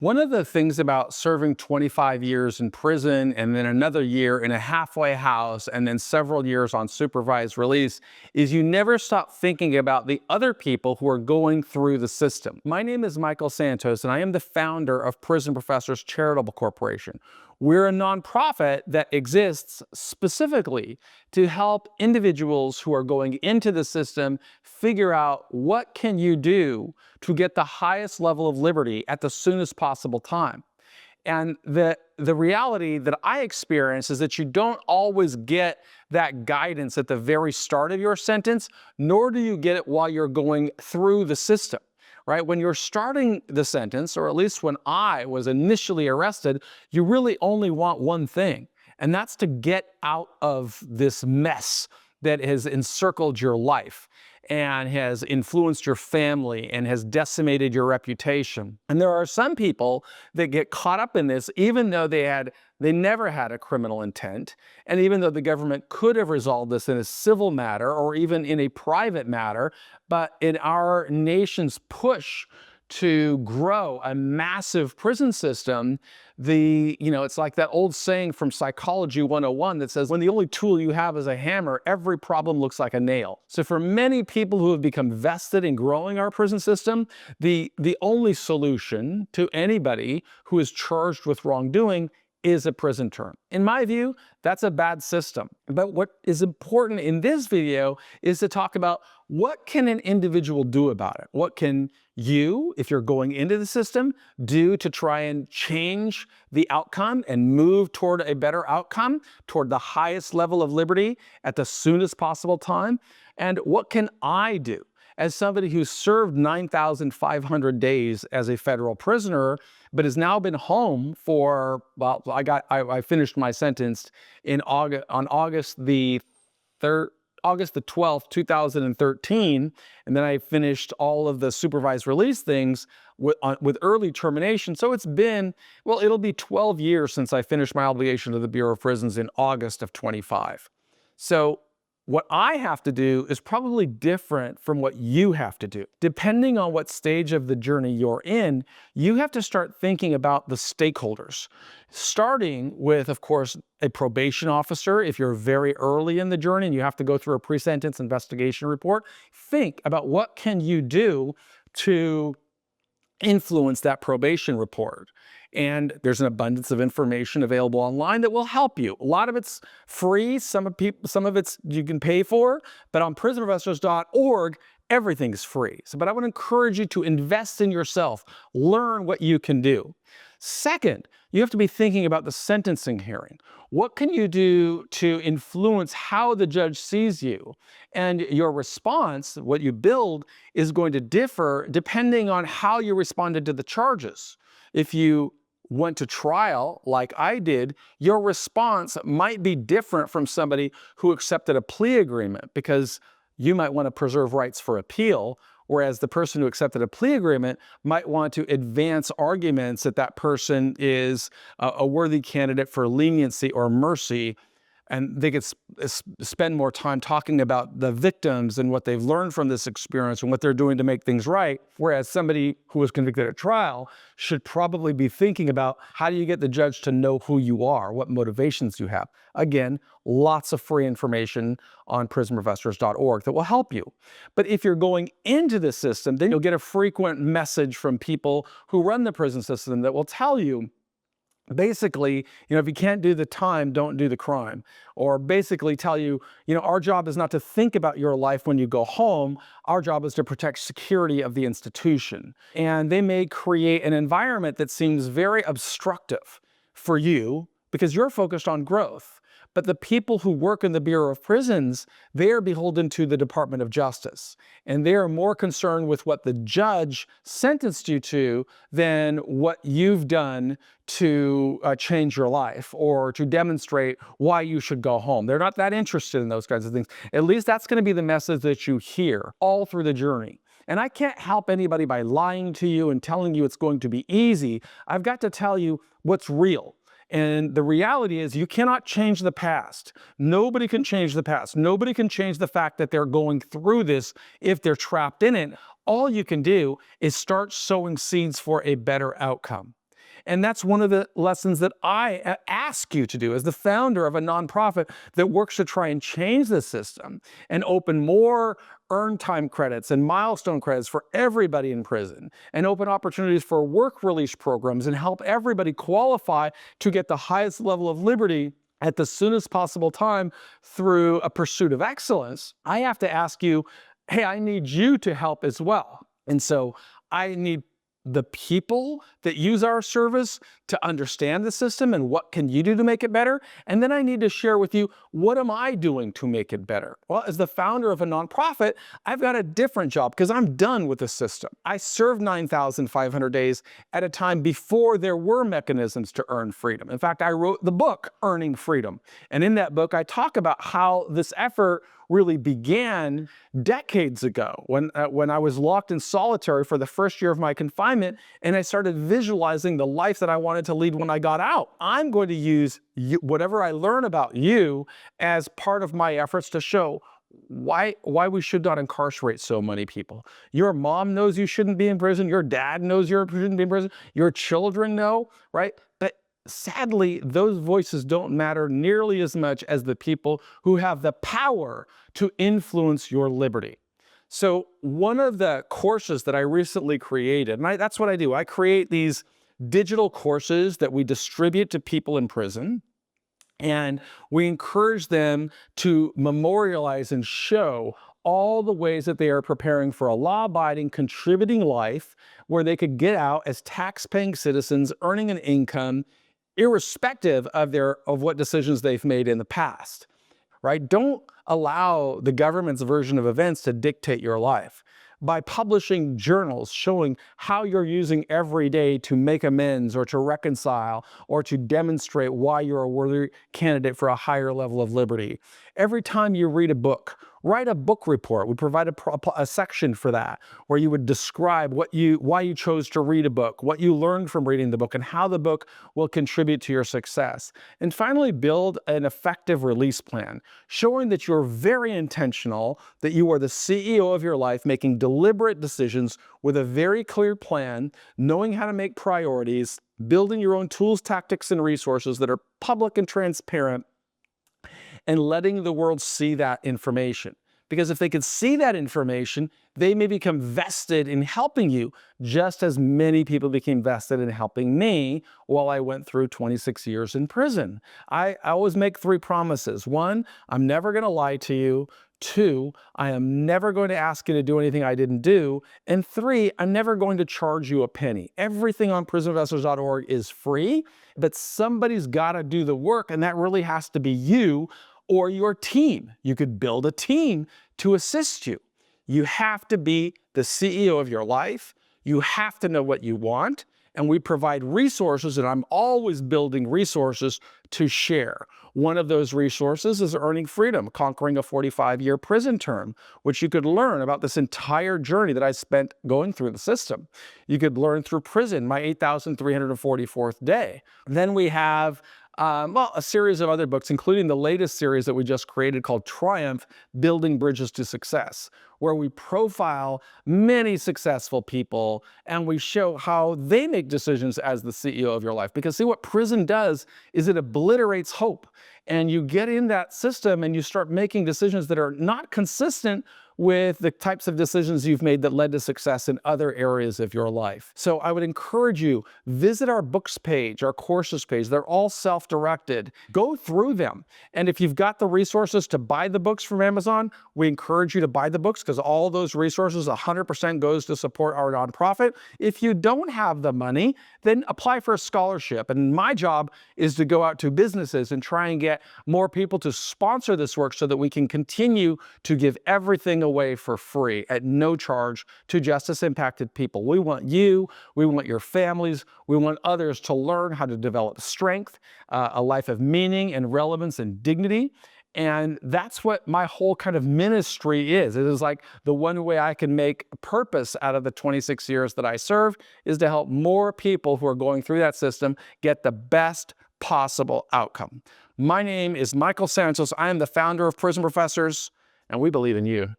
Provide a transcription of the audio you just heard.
One of the things about serving 25 years in prison and then another year in a halfway house and then several years on supervised release is you never stop thinking about the other people who are going through the system. My name is Michael Santos, and I am the founder of Prison Professors Charitable Corporation. We're a nonprofit that exists specifically to help individuals who are going into the system figure out what can you do to get the highest level of liberty at the soonest possible time. And the reality that I experience is that you don't always get that guidance at the very start of your sentence, nor do you get it while you're going through the system. Right? When you're starting the sentence, or at least when I was initially arrested, you really only want one thing, and that's to get out of this mess that has encircled your life and has influenced your family and has decimated your reputation. And there are some people that get caught up in this even though they never had a criminal intent, and even though the government could have resolved this in a civil matter or even in a private matter. But in our nation's push to grow a massive prison system, it's like that old saying from Psychology 101 that says, when the only tool you have is a hammer, every problem looks like a nail. So for many people who have become vested in growing our prison system, the only solution to anybody who is charged with wrongdoing is a prison term. In my view, that's a bad system. But what is important in this video is to talk about what can an individual do about it? What can you, if you're going into the system, do to try and change the outcome and move toward a better outcome, toward the highest level of liberty at the soonest possible time? And what can I do as somebody who served 9,500 days as a federal prisoner, but has now been home for, well, I finished my sentence on August the 12th, 2013, and then I finished all of the supervised release things with early termination. So it'll be 12 years since I finished my obligation to the Bureau of Prisons in August of 25. So what I have to do is probably different from what you have to do. Depending on what stage of the journey you're in, you have to start thinking about the stakeholders. Starting with, of course, a probation officer. If you're very early in the journey and you have to go through a pre-sentence investigation report, think about what can you do to influence that probation report. And there's an abundance of information available online that will help you. A lot of it's free, some of it's you can pay for, but on prisonprofessors.org, everything's free. But I would encourage you to invest in yourself, learn what you can do. Second, you have to be thinking about the sentencing hearing. What can you do to influence how the judge sees you? And your response, what you build, is going to differ depending on how you responded to the charges. If you went to trial like I did, your response might be different from somebody who accepted a plea agreement, because you might want to preserve rights for appeal, whereas the person who accepted a plea agreement might want to advance arguments that that person is a worthy candidate for leniency or mercy, and they could spend more time talking about the victims and what they've learned from this experience and what they're doing to make things right, whereas somebody who was convicted at trial should probably be thinking about how do you get the judge to know who you are, what motivations you have. Again, lots of free information on prisonprofessors.org that will help you. But if you're going into the system, then you'll get a frequent message from people who run the prison system that will tell you, basically, if you can't do the time, don't do the crime. Or basically tell you, our job is not to think about your life when you go home. Our job is to protect security of the institution. And they may create an environment that seems very obstructive for you because you're focused on growth. But the people who work in the Bureau of Prisons, they are beholden to the Department of Justice. And they are more concerned with what the judge sentenced you to than what you've done to change your life or to demonstrate why you should go home. They're not that interested in those kinds of things. At least that's going to be the message that you hear all through the journey. And I can't help anybody by lying to you and telling you it's going to be easy. I've got to tell you what's real. And the reality is you cannot change the past. Nobody can change the past. Nobody can change the fact that they're going through this if they're trapped in it. All you can do is start sowing seeds for a better outcome. And that's one of the lessons that I ask you to do as the founder of a nonprofit that works to try and change the system and open more earned time credits and milestone credits for everybody in prison, and open opportunities for work release programs and help everybody qualify to get the highest level of liberty at the soonest possible time through a pursuit of excellence. I have to ask you, hey, I need you to help as well. And so I need the people that use our service to understand the system and what can you do to make it better. And then I need to share with you, what am I doing to make it better? Well, as the founder of a nonprofit, I've got a different job because I'm done with the system. I served 9,500 days at a time before there were mechanisms to earn freedom. In fact, I wrote the book, Earning Freedom. And in that book, I talk about how this effort really began decades ago when I was locked in solitary for the first year of my confinement, and I started visualizing the life that I wanted to lead when I got out. I'm going to use whatever I learn about you as part of my efforts to show why we should not incarcerate so many people. Your mom knows you shouldn't be in prison. Your dad knows you shouldn't be in prison. Your children know, right? But sadly, those voices don't matter nearly as much as the people who have the power to influence your liberty. So one of the courses that I recently created, and that's what I do, I create these digital courses that we distribute to people in prison, and we encourage them to memorialize and show all the ways that they are preparing for a law-abiding, contributing life where they could get out as tax-paying citizens, earning an income, irrespective of what decisions they've made in the past, right? Don't allow the government's version of events to dictate your life. By publishing journals showing how you're using every day to make amends or to reconcile or to demonstrate why you're a worthy candidate for a higher level of liberty. Every time you read a book, write a book report. We provide a section for that, where you would describe why you chose to read a book, what you learned from reading the book, and how the book will contribute to your success. And finally, build an effective release plan, showing that you're very intentional, that you are the CEO of your life, making deliberate decisions with a very clear plan, knowing how to make priorities, building your own tools, tactics, and resources that are public and transparent, and letting the world see that information. Because if they can see that information, they may become vested in helping you, just as many people became vested in helping me while I went through 26 years in prison. I always make 3 promises. 1, I'm never going to lie to you. 2, I am never going to ask you to do anything I didn't do. And 3, I'm never going to charge you a penny. Everything on prisoninvestors.org is free, but somebody's got to do the work, and that really has to be you or your team. You could build a team to assist you. You have to be the CEO of your life. You have to know what you want. And we provide resources, and I'm always building resources to share. One of those resources is Earning Freedom, Conquering a 45-year prison term, which you could learn about this entire journey that I spent going through the system. You could learn through prison, my 8,344th day. Then we have a series of other books, including the latest series that we just created called Triumph, Building Bridges to Success, where we profile many successful people and we show how they make decisions as the CEO of your life. Because see, what prison does is it obliterates hope. And you get in that system and you start making decisions that are not consistent with the types of decisions you've made that led to success in other areas of your life. So I would encourage you, visit our books page, our courses page. They're all self-directed. Go through them. And if you've got the resources to buy the books from Amazon, we encourage you to buy the books, because all those resources, 100% goes to support our nonprofit. If you don't have the money, then apply for a scholarship. And my job is to go out to businesses and try and get more people to sponsor this work so that we can continue to give everything away for free at no charge to justice-impacted people. We want you, we want your families, we want others to learn how to develop strength, a life of meaning and relevance and dignity. And that's what my whole kind of ministry is. It is like the one way I can make purpose out of the 26 years that I serve is to help more people who are going through that system get the best possible outcome. My name is Michael Santos. I am the founder of Prison Professors, and we believe in you.